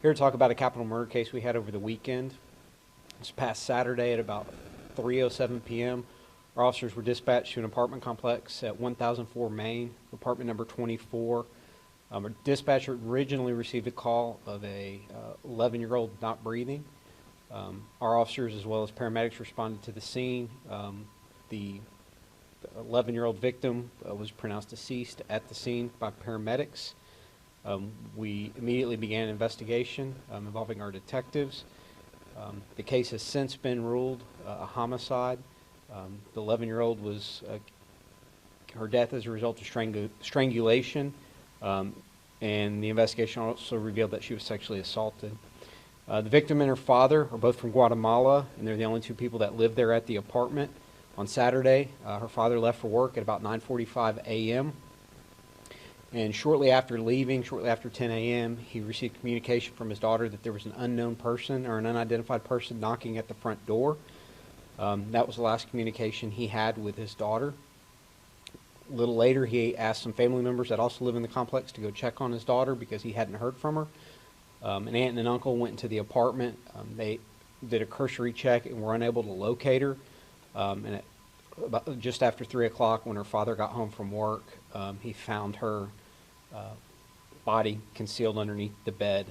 Here to talk about a capital murder case we had over the weekend. This past Saturday at about 3:07 p.m., our officers were dispatched to an apartment complex at 1004 Main, apartment number 24. Our dispatcher originally received a call of a 11-year-old not breathing. Our officers as well as paramedics responded to the scene. The 11-year-old victim was pronounced deceased at the scene by paramedics. We immediately began an investigation involving our detectives. The case has since been ruled a homicide. The 11-year-old was her death as a result of strangulation, and the investigation also revealed that she was sexually assaulted. The victim and her father are both from Guatemala, and they're the only two people that live there at the apartment. On Saturday, her father left for work at about 9:45 a.m. And shortly after leaving, shortly after 10 a.m., he received communication from his daughter that there was an unknown person or an unidentified person knocking at the front door. That was the last communication he had with his daughter. A little later, he asked some family members that also live in the complex to go check on his daughter because he hadn't heard from her. An aunt and an uncle went into the apartment. They did a cursory check and were unable to locate her. And about just after 3 o'clock, when her father got home from work, he found her body concealed underneath the bed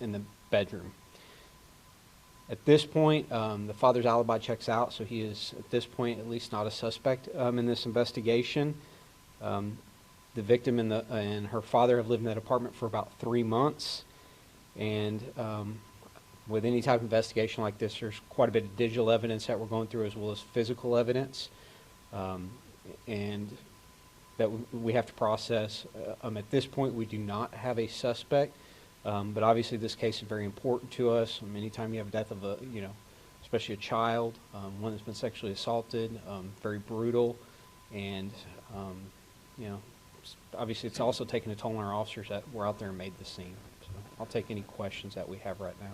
in the bedroom. At this point, the father's alibi checks out, so he is, at this point, at least not a suspect in this investigation. The victim and her father have lived in that apartment for about 3 months, and with any type of investigation like this, there's quite a bit of digital evidence that we're going through as well as physical evidence, and that we have to process. At this point, we do not have a suspect, but obviously this case is very important to us. Anytime you have a death of especially a child, one that's been sexually assaulted, very brutal, and obviously it's also taken a toll on our officers that were out there and made the scene. So I'll take any questions that we have right now.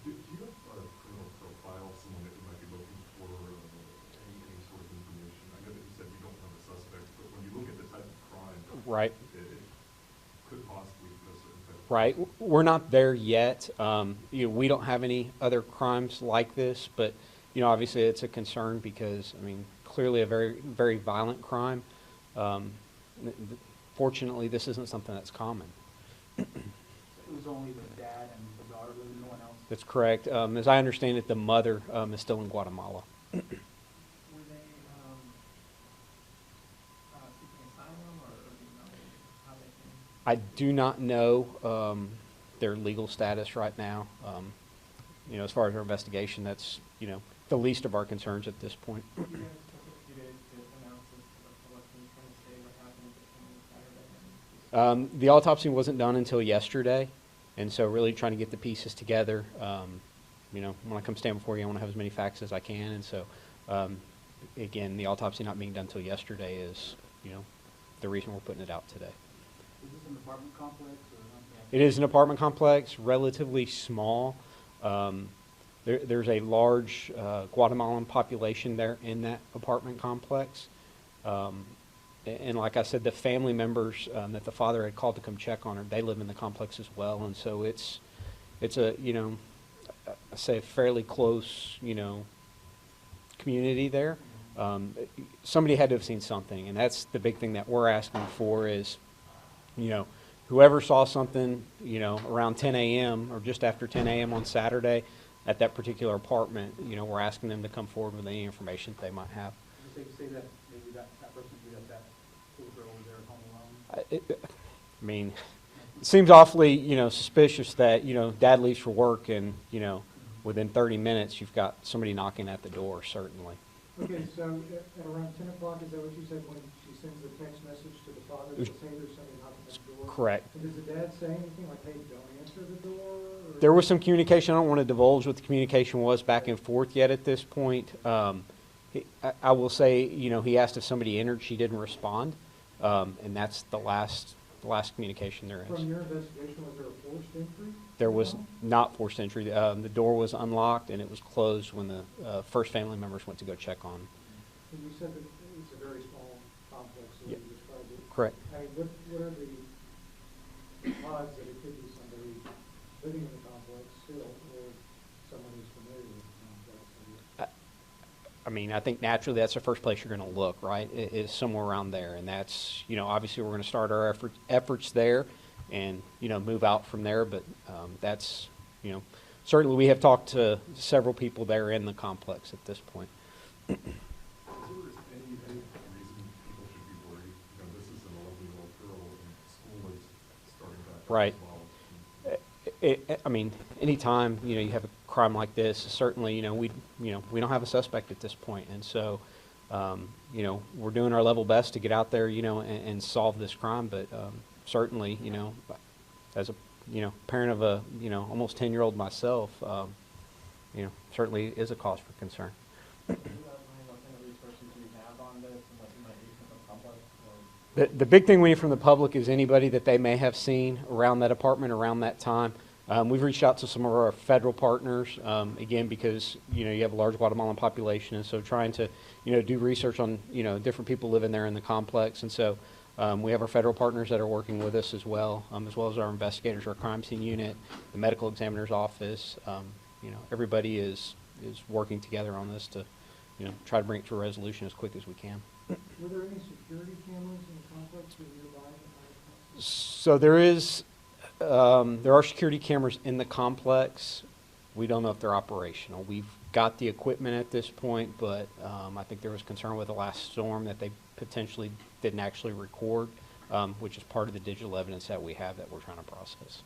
Do you have a criminal profile, someone that you might be looking for, any sort of information? I know that you said you don't have a suspect, but when you look at the type of crime, Right. It could possibly be a certain type of Right. We're not there yet. We don't have any other crimes like this, but obviously it's a concern because clearly a very, very violent crime. Fortunately, this isn't something that's common. It was only the dad and the daughter living, no one else? That's correct. As I understand it, the mother is still in Guatemala. Were they seeking asylum, or do you know how they came? I do not know their legal status right now. As far as our investigation, that's the least of our concerns at this point. It took a few days to announce this to the public. Can you kind of say what happened between Saturday and The autopsy wasn't done until yesterday, and so really trying to get the pieces together. When I come stand before you, I want to have as many facts as I can, and so again, the autopsy not being done until yesterday is the reason we're putting it out today. Is this an apartment complex or something? It is an apartment complex, relatively small. There's a large Guatemalan population there in that apartment complex. And like I said, the family members that the father had called to come check on her, they live in the complex as well. And so it's a, I say a fairly close, community there. Somebody had to have seen something, and that's the big thing that we're asking for is, whoever saw something, around 10 a.m. or just after 10 a.m. on Saturday at that particular apartment, we're asking them to come forward with any information that they might have. Is it safe to say that maybe that person could be that little girl was there at home alone? It seems awfully, suspicious that, dad leaves for work and, within 30 minutes you've got somebody knocking at the door, certainly. Okay, so at around 10 o'clock, is that what you said when she sends the text message to the father to say there's somebody knocking at the door? Correct. And does the dad say anything like, hey, don't answer the door? Or? There was some communication. I don't want to divulge what the communication was back and forth yet at this point. I will say, he asked if somebody entered. She didn't respond, and that's the last communication there is. From your investigation, was there a forced entry? There was not forced entry. The door was unlocked, and it was closed when the first family members went to go check on. And you said that it's a very small complex, so Yeah. you described it. Correct. What are the odds that it could be somebody living in the complex still, or someone who's familiar with the complex. I mean, I think naturally that's the first place you're going to look, right? Is somewhere around there, and that's, you know, obviously we're going to start our efforts there, and you know, move out from there. But that's, you know, certainly we have talked to several people there in the complex at this point. Is there any reason people should be worried? You know, this is an 11-year-old girl, and school is starting back up Right. as well. I mean, anytime, you know, you have a crime like this, certainly, you know, we don't have a suspect at this point, and so, you know, we're doing our level best to get out there, you know, and solve this crime. But certainly, you know, as a, you know, parent of a, you know, almost 10-year-old myself, you know, certainly is a cause for concern. Do you outline what kind of resources you have on this and what you might need from the public? The big thing we need from the public is anybody that they may have seen around that apartment around that time. We've reached out to some of our federal partners, again, because, you know, you have a large Guatemalan population, and so trying to, you know, do research on, you know, different people living there in the complex. And so we have our federal partners that are working with us as well as our investigators, our crime scene unit, the medical examiner's office. You know, everybody is working together on this to, you know, try to bring it to a resolution as quick as we can. Were there any security cameras in the complex or nearby? So there are security cameras in the complex. We don't know if they're operational. We've got the equipment at this point, but I think there was concern with the last storm that they potentially didn't actually record, which is part of the digital evidence that we have that we're trying to process. Has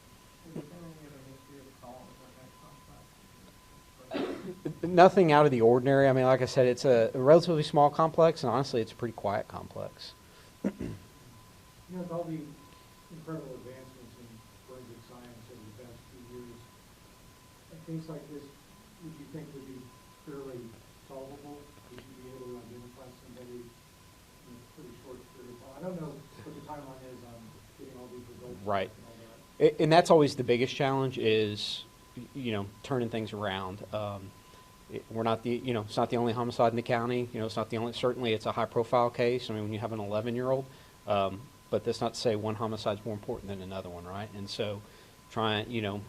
there been any other history of calls at that complex? Nothing out of the ordinary. I mean, like I said, it's a relatively small complex, and honestly, it's a pretty quiet complex. You know, with all the incredible advancements in forensic science over the past few years, a case like this, would you think would be fairly solvable? Would you be able to identify somebody in a pretty short period of time? I don't know what the timeline is on getting all these results. Right. And all that. And that's always the biggest challenge is, you know, turning things around. We're not the, you know, it's not the only homicide in the county. You know, it's not the only, certainly it's a high-profile case. I mean, when you have an 11-year-old, but that's not to say one homicide is more important than another one, right? And so trying, you know,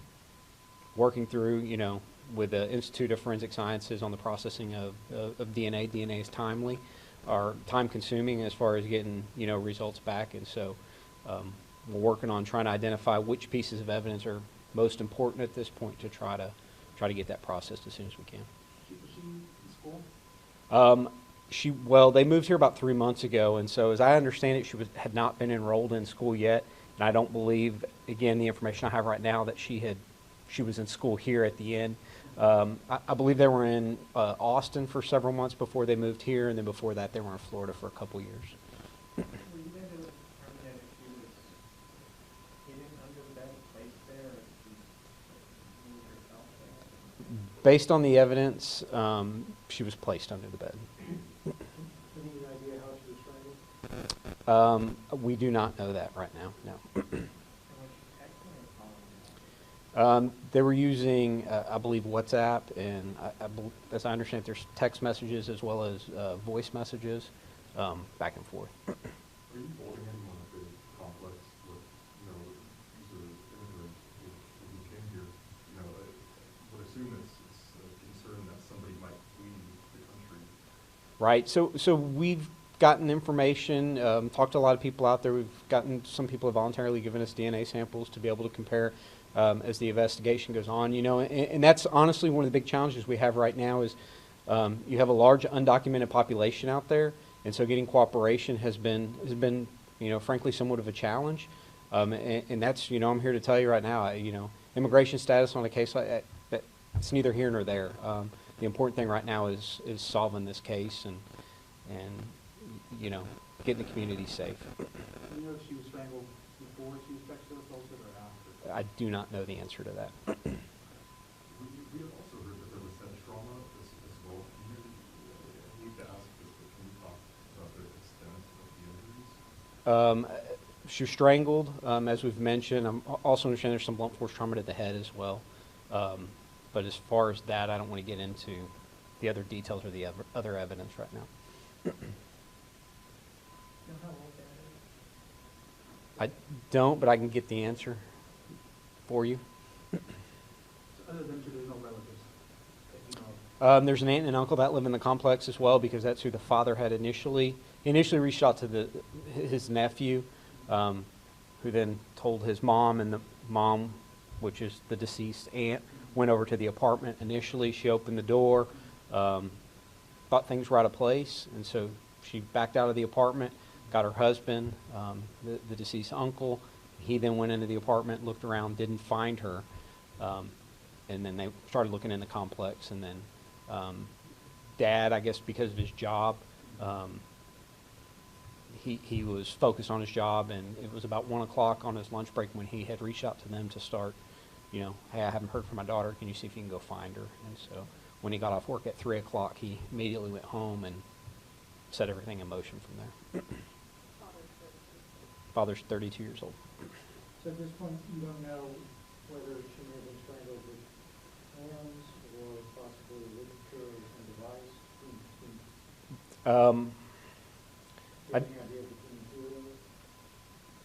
working through, you know, with the Institute of Forensic Sciences on the processing of DNA. DNA is timely, or time-consuming as far as getting, you know, results back. And so we're working on trying to identify which pieces of evidence are most important at this point to try to get that processed as soon as we can. Was she in school? Well, they moved here about 3 months ago, and so as I understand it, she had not been enrolled in school yet, and I don't believe, again, the information I have right now, that she was in school here at the end. I believe they were in Austin for several months before they moved here, and then before that they were in Florida for a couple years. Were you able to determine that if she was hidden under the bed, placed there, or if she moved herself there? Based on the evidence, she was placed under the bed. Any idea how she was strangled? We do not know that right now, no. And was she texting or calling? They were using, I believe, WhatsApp, and as I understand, there's text messages as well as voice messages back and forth. Are you holding anyone at the complex with, you know, these are immigrants who came here? You know, I would assume it's a concern that somebody might flee the country. Right. So we've gotten information, talked to a lot of people out there. We've gotten, some people have voluntarily given us DNA samples to be able to compare as the investigation goes on. You know, and that's honestly one of the big challenges we have right now is you have a large undocumented population out there, and so getting cooperation has been you know, frankly, somewhat of a challenge. And that's, you know, I'm here to tell you right now, you know, immigration status on a case like that, it's neither here nor there. The important thing right now is solving this case and you know, getting the community safe. Do you know if she was strangled before she was sexually assaulted or after? I do not know the answer to that. We have also heard that there was head trauma as well. Can you, I need to ask this, but can you talk about the extent of the injuries? She was strangled, as we've mentioned. I'm also understanding there's some blunt force trauma to the head as well. But as far as that, I don't want to get into the other details or the other evidence right now. You know how old I don't, but I can get the answer for you. Other than to, there's no relatives that you know of? There's an aunt and uncle that live in the complex as well, because that's who the father had initially. He initially reached out to his nephew, who then told his mom, and the mom, which is the deceased aunt, went over to the apartment initially. She opened the door, thought things were out of place, and so she backed out of the apartment, got her husband, the deceased uncle. He then went into the apartment, looked around, didn't find her, and then they started looking in the complex, and then Dad, I guess because of his job, he was focused on his job, and it was about 1 o'clock on his lunch break when he had reached out to them to start, you know, hey, I haven't heard from my daughter, can you see if you can go find her? And so when he got off work at 3 o'clock, he immediately went home and set everything in motion from there. Father's 32 years old. So at this point, you don't know whether she may have been strangled with hands or possibly literature or some device? Do you have any idea between the two of those?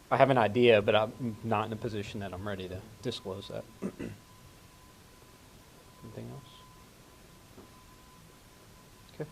I have an idea, but I'm not in a position that I'm ready to disclose that. Anything else? Okay.